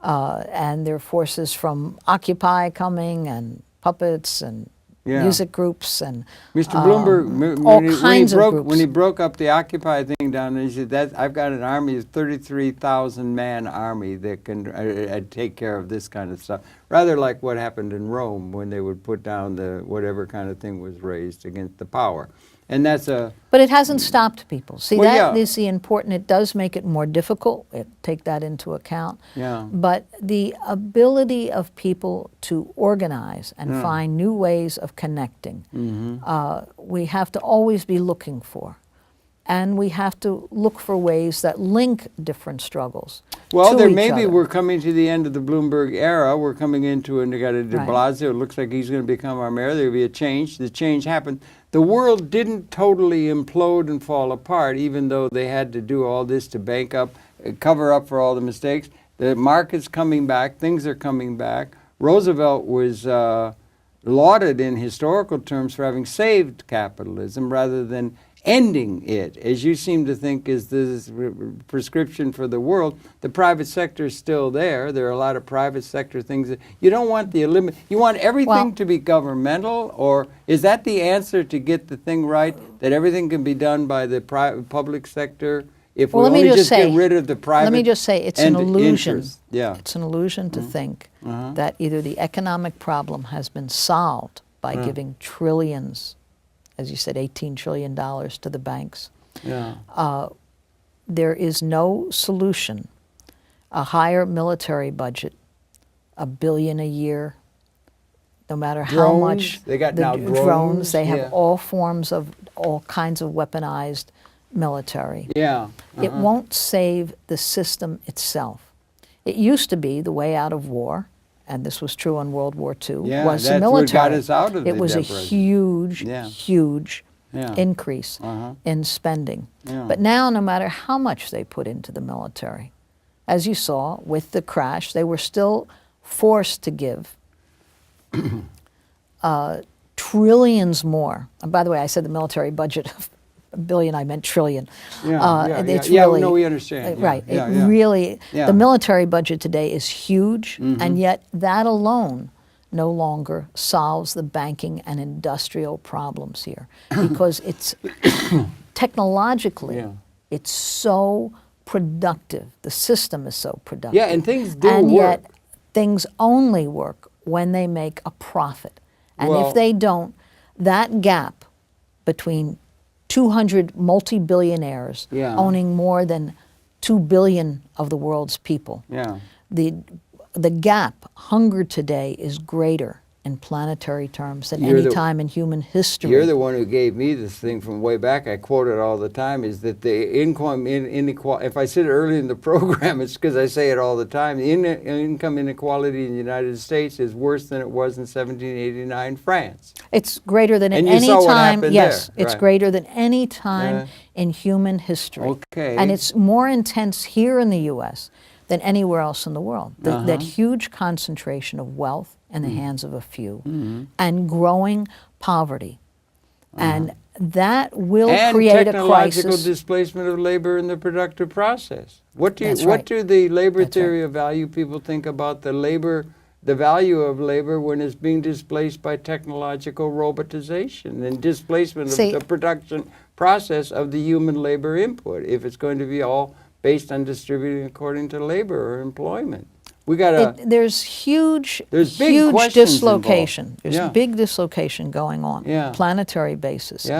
B: And there are forces from Occupy coming and puppets and music groups and
A: Mr. Bloomberg,
B: all kinds of groups.
A: When he broke up the Occupy thing down there, he said, I've got an army, a 33,000-man army that can take care of this kind of stuff. Rather like what happened in Rome when they would put down the whatever kind of thing was raised against the power. And that's a...
B: But it hasn't stopped people. See, that is the important, it does make it more difficult, take that into account. But the ability of people to organize and find new ways of connecting, we have to always be looking for. And we have to look for ways that link different struggles.
A: Well, there maybe we're coming to the end of the Bloomberg era. We're coming into, and you got a de Blasio. It looks like he's going to become our mayor. There'll be a change. The change happened. The world didn't totally implode and fall apart, even though they had to do all this to bank up, cover up for all the mistakes. The market's coming back. Things are coming back. Roosevelt was lauded in historical terms for having saved capitalism rather than ending it, as you seem to think is the prescription for the world. The private sector is still there. There are a lot of private sector things that you don't want you want everything to be governmental, or is that the answer to get the thing right, that everything can be done by the public sector? If we only just get rid of the private,
B: let me just say, it's an illusion.
A: Interest. Yeah.
B: It's an illusion to think that either the economic problem has been solved by giving trillions, as you said, $18 trillion to the banks.
A: Yeah.
B: There is no solution. A higher military budget, $1 billion a year, no matter how much.
A: They got now drones.
B: They have all forms of, all kinds of weaponized military.
A: Yeah.
B: It won't save the system itself. It used to be the way out of war, and this was true in World War II, was the military.
A: What got us out of
B: it was a huge, huge
A: Yeah.
B: increase in spending.
A: Yeah.
B: But now, no matter how much they put into the military, as you saw with the crash, they were still forced to give trillions more. And by the way, I said the military budget of $1 billion, I meant trillion. It's really,
A: no, we understand.
B: Right.
A: Yeah,
B: it really,
A: Yeah.
B: the military budget today is huge, and yet that alone no longer solves the banking and industrial problems here, because it's technologically, it's so productive. The system is so productive.
A: Yeah, and things do
B: and
A: work.
B: yet things only work when they make a profit. And
A: Well-
B: if they don't, that gap between 200 multi-billionaires owning more than 2 billion of the world's people, the gap, hunger today, is greater in planetary terms than any time in human history.
A: You're the one who gave me this thing from way back. I quote it all the time, is that the income inequality, if I said it early in the program, it's because I say it all the time, the income inequality in the United States is worse than it was in 1789 France.
B: It's greater than
A: And
B: at any
A: you saw what
B: time.
A: happened
B: Yes,
A: there,
B: it's
A: right.
B: greater than any time in human history.
A: Okay.
B: And it's more intense here in the U.S. than anywhere else in the world. That huge concentration of wealth in the hands of a few, and growing poverty. And that will create a crisis.
A: Technological displacement of labor in the productive process. What do
B: That's right.
A: the labor theory of value people think about the value of labor when it's being displaced by technological robotization and displacement of the production process of the human labor input, if it's going to be all based on distributing according to labor or employment? We got
B: there's huge
A: big questions
B: dislocation.
A: involved.
B: There's big dislocation going on, planetary basis.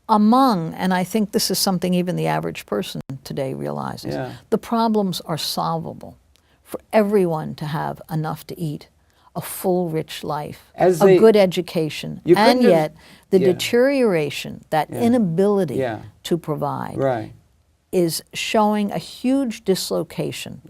B: Among, and I think this is something even the average person today realizes, the problems are solvable for everyone to have enough to eat, a full, rich life, a good education, and yet the deterioration, that inability to provide, is showing a huge dislocation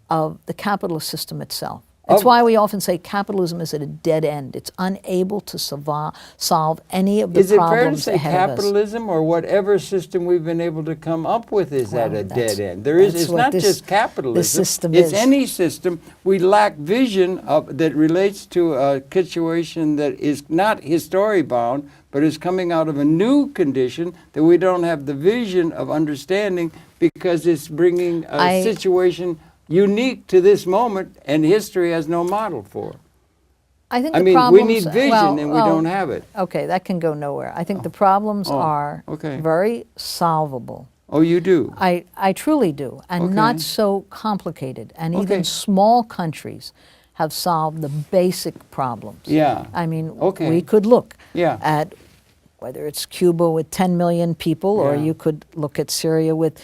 B: of the capitalist system itself. That's why we often say capitalism is at a dead end. It's unable to solve any of the problems ahead of us. Is it fair to say
A: capitalism or whatever system we've been able to come up with is at a dead end? It's not just capitalism. It's any system. We lack vision that relates to a situation that is not history bound, but is coming out of a new condition that we don't have the vision of understanding, because it's bringing a situation unique to this moment, and history has no model for.
B: I think
A: we need vision, and we don't have it.
B: Okay, that can go nowhere. I think the problems are very solvable.
A: Oh, you do?
B: I truly do, and not so complicated. And even small countries have solved the basic problems. I mean, we could look at whether it's Cuba with 10 million people, or you could look at Syria with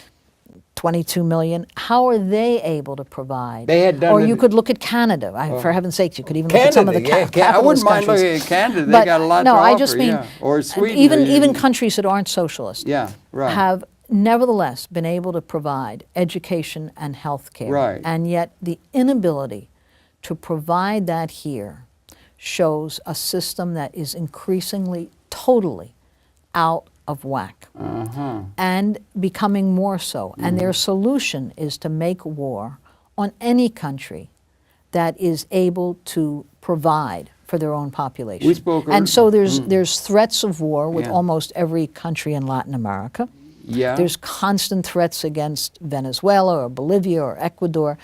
B: 22 million. How are they able to provide? Or you could look at Canada. For heaven's sake, you could even look at some of the capitalist
A: I wouldn't mind
B: countries.
A: looking at Canada. They got a lot to offer.
B: I just mean,
A: or Sweden.
B: Even countries that aren't socialist have nevertheless been able to provide education and health care. And yet the inability to provide that here shows a system that is increasingly totally out of whack and becoming more so. And their solution is to make war on any country that is able to provide for their own population.
A: We spoke
B: and so there's threats of war with
A: Yeah.
B: almost every country in Latin America.
A: Yeah.
B: There's constant threats against Venezuela or Bolivia or Ecuador.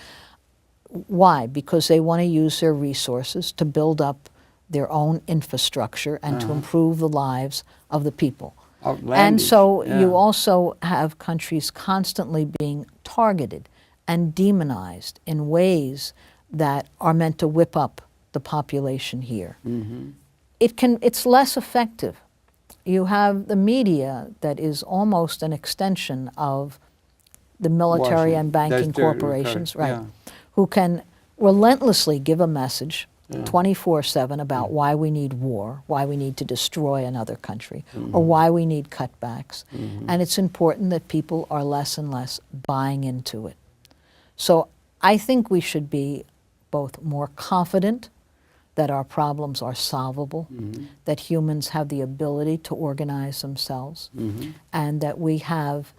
B: Why? Because they want to use their resources to build up their own infrastructure and to improve the lives of the people. And
A: Outlandish.
B: so
A: Yeah.
B: you also have countries constantly being targeted and demonized in ways that are meant to whip up the population here. It's less effective. You have the media that is almost an extension of the military
A: Washington.
B: and banking
A: That's their-
B: corporations,
A: correct,
B: right?
A: yeah.
B: Who can relentlessly give a message 24/7 about why we need war, why we need to destroy another country, or why we need cutbacks. And it's important that people are less and less buying into it. So I think we should be both more confident that our problems are solvable, that humans have the ability to organize themselves, and that we have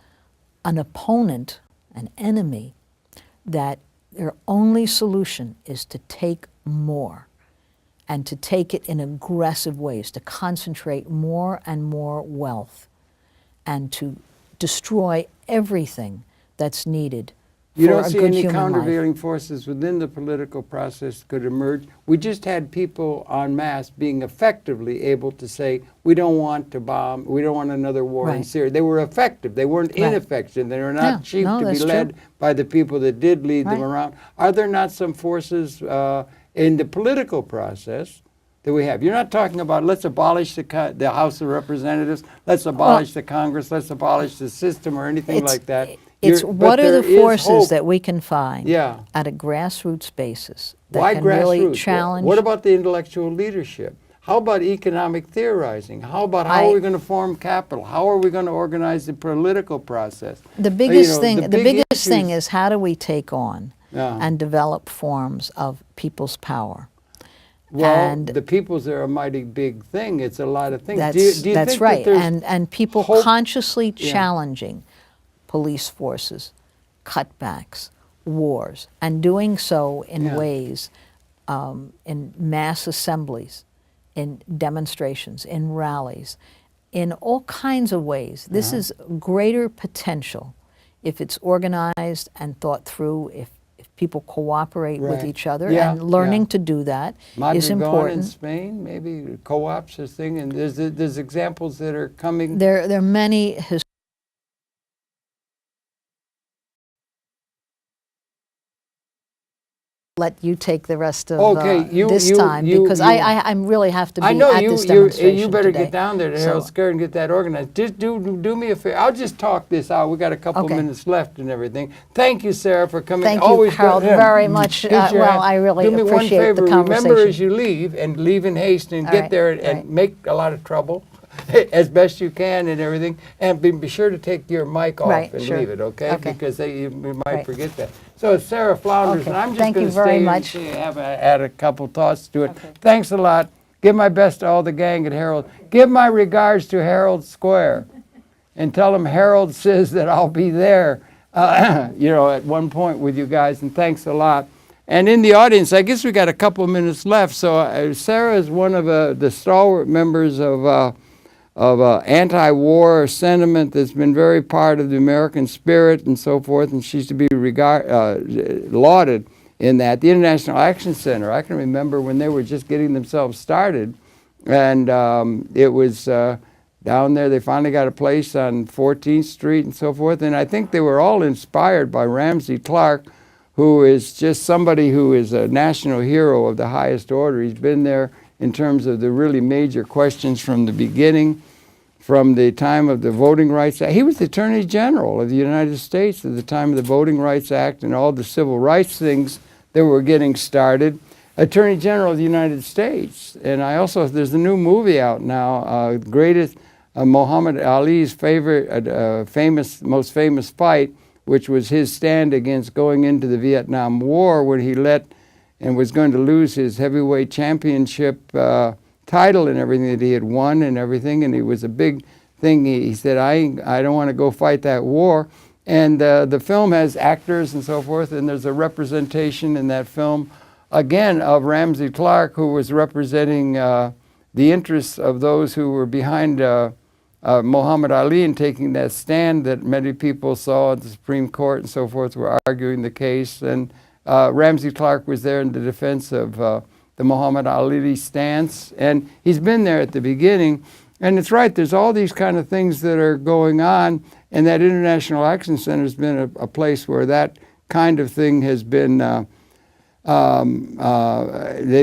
B: an opponent, an enemy, that their only solution is to take more and to take it in aggressive ways, to concentrate more and more wealth and to destroy everything that's needed
A: You
B: for
A: don't
B: a
A: see
B: good
A: any
B: human life.
A: countervailing forces within the political process could emerge. We just had people en masse being effectively able to say, we don't want to bomb, we don't want another war in
B: Right.
A: Syria. They were effective. They weren't
B: Right.
A: ineffective. They were not
B: Yeah,
A: cheap
B: no,
A: to be
B: that's
A: led
B: true.
A: by the people that did lead them
B: Right.
A: around. Are there not some forces in the political process that we have? You're not talking about let's abolish the House of Representatives, let's abolish the Congress, let's abolish the system or anything
B: It's-
A: like that.
B: It's
A: But
B: what are
A: there
B: the
A: is
B: forces
A: hope.
B: that we can find
A: Yeah.
B: at a grassroots basis that
A: Why
B: can
A: grassroots?
B: really challenge.
A: What about the intellectual leadership? How about economic theorizing? How about how are we going to form capital? How are we going to organize the political process?
B: the biggest thing?
A: the
B: The
A: big
B: biggest thing
A: issues-
B: is how do we take on
A: Yeah.
B: and develop forms of people's power?
A: Well,
B: and
A: the people's are a mighty big thing. It's a lot of things.
B: That's
A: do you
B: that's
A: think
B: right.
A: That there's
B: And people
A: hope?
B: consciously
A: Yeah.
B: challenging police forces, cutbacks, wars, and doing so in
A: Yeah.
B: ways, in mass assemblies, in demonstrations, in rallies, in all kinds of ways. This is greater potential if it's organized and thought through, if people cooperate with
A: Right.
B: each other,
A: Yeah,
B: and learning
A: yeah.
B: to do that is
A: Madrigal in
B: important.
A: Spain, maybe co-ops or thing, and there's examples that are coming.
B: There are many let you take the rest of
A: Okay,
B: this time because I really have to be
A: I know
B: at
A: you.
B: this
A: You
B: demonstration
A: better
B: today.
A: get down there to
B: So-
A: Harold Square and get that organized. Just do me a favor. I'll just talk this out. We got a couple
B: Okay.
A: minutes left and everything. Thank you, Sarah, for coming.
B: Thank you,
A: Always
B: Harold,
A: good-
B: very much.
A: Get your
B: Well,
A: hand.
B: I really
A: do me
B: appreciate
A: one favor.
B: the
A: Remember
B: conversation.
A: as you leave, and leave in haste, and
B: All
A: get
B: right,
A: there and
B: right.
A: make a lot of trouble. As best you can and everything, and be sure to take your mic off
B: Right,
A: and
B: sure.
A: leave it, okay?
B: Okay.
A: Because you might
B: Right.
A: forget that. So it's Sarah Flounders,
B: Okay.
A: and I'm just
B: Thank
A: going
B: you
A: to
B: very
A: stay
B: much.
A: and add a couple thoughts to it. Thanks a lot. Give my best to all the gang at Harold. Give my regards to Harold Square, and tell them Harold says that I'll be there, at one point with you guys. And thanks a lot. And in the audience, I guess we got a couple minutes left. So Sarah is one of the stalwart members of anti-war sentiment that's been very part of the American spirit and so forth, and she's to be lauded in that. The International Action Center, I can remember when they were just getting themselves started, and it was down there. They finally got a place on 14th Street and so forth, and I think they were all inspired by Ramsey Clark, who is just somebody who is a national hero of the highest order. He's been there in terms of the really major questions from the beginning, from the time of the Voting Rights Act. He was the Attorney General of the United States at the time of the Voting Rights Act and all the civil rights things that were getting started. Attorney General of the United States. And there's a new movie out now, Muhammad Ali's most famous fight, which was his stand against going into the Vietnam War when he and was going to lose his heavyweight championship title and everything that he had won and everything, and it was a big thing. He said, I don't want to go fight that war. And the film has actors and so forth, and there's a representation in that film again, of Ramsey Clark, who was representing the interests of those who were behind Muhammad Ali and taking that stand that many people saw at the Supreme Court and so forth, were arguing the case. And Ramsey Clark was there in the defense of the Muhammad Ali stance. And he's been there at the beginning. And it's right, there's all these kind of things that are going on. And that International Action Center has been a place where that kind of thing has been, they've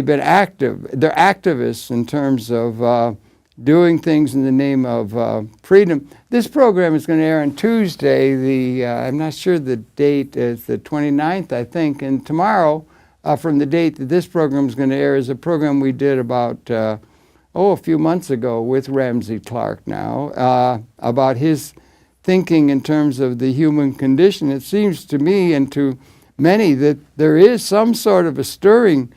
A: been active. They're activists in terms of doing things in the name of freedom. This program is going to air on Tuesday. I'm not sure the date, it's the 29th, I think. And tomorrow, from the date that this program is going to air, is a program we did about, a few months ago with Ramsey Clark now, about his thinking in terms of the human condition. It seems to me and to many that there is some sort of a stirring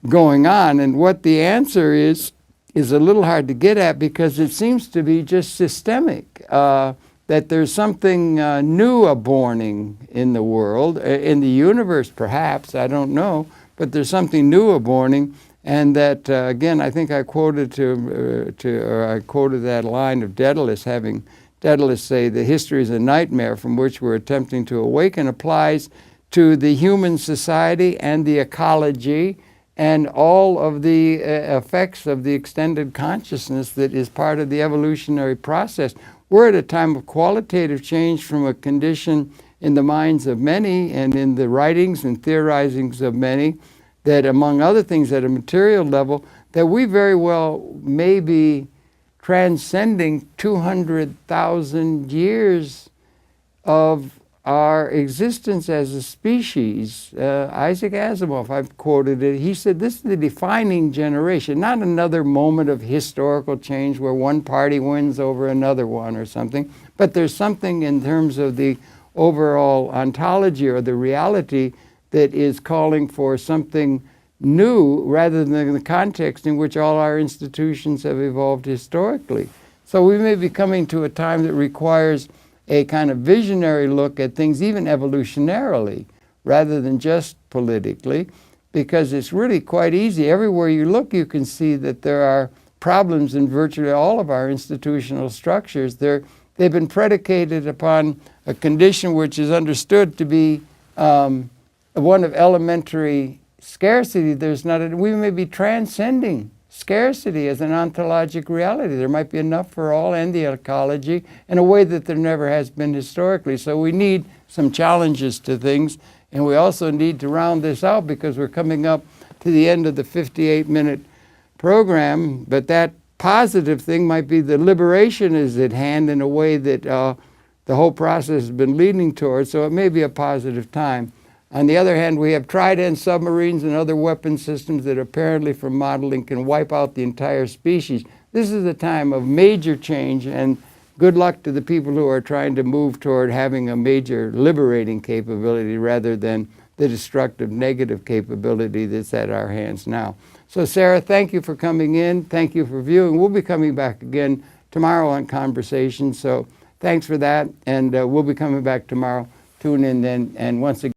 A: going on, and what the answer is a little hard to get at, because it seems to be just systemic, that there's something new a-borning in the world, in the universe perhaps, I don't know, but there's something new a-borning, and that, again, I think I quoted I quoted that line of Daedalus, having Daedalus say, "The history is a nightmare from which we're attempting to awaken," applies to the human society and the ecology and all of the effects of the extended consciousness that is part of the evolutionary process. We're at a time of qualitative change from a condition in the minds of many and in the writings and theorizings of many, that among other things at a material level, that we very well may be transcending 200,000 years of our existence as a species. Isaac Asimov, I've quoted it, he said this is the defining generation, not another moment of historical change where one party wins over another one or something, but there's something in terms of the overall ontology or the reality that is calling for something new rather than the context in which all our institutions have evolved historically. So we may be coming to a time that requires a kind of visionary look at things, even evolutionarily, rather than just politically, because it's really quite easy. Everywhere you look, you can see that there are problems in virtually all of our institutional structures. They've been predicated upon a condition which is understood to be one of elementary scarcity. We may be transcending scarcity as an ontologic reality. There might be enough for all and the ecology in a way that there never has been historically. So we need some challenges to things, and we also need to round this out because we're coming up to the end of the 58-minute program, but that positive thing might be the liberation is at hand in a way that the whole process has been leading towards, so it may be a positive time. On the other hand, we have Trident submarines and other weapon systems that apparently from modeling can wipe out the entire species. This is a time of major change, and good luck to the people who are trying to move toward having a major liberating capability rather than the destructive negative capability that's at our hands now. So Sarah, thank you for coming in. Thank you for viewing. We'll be coming back again tomorrow on Conversation. So thanks for that, and we'll be coming back tomorrow. Tune in then, and once again,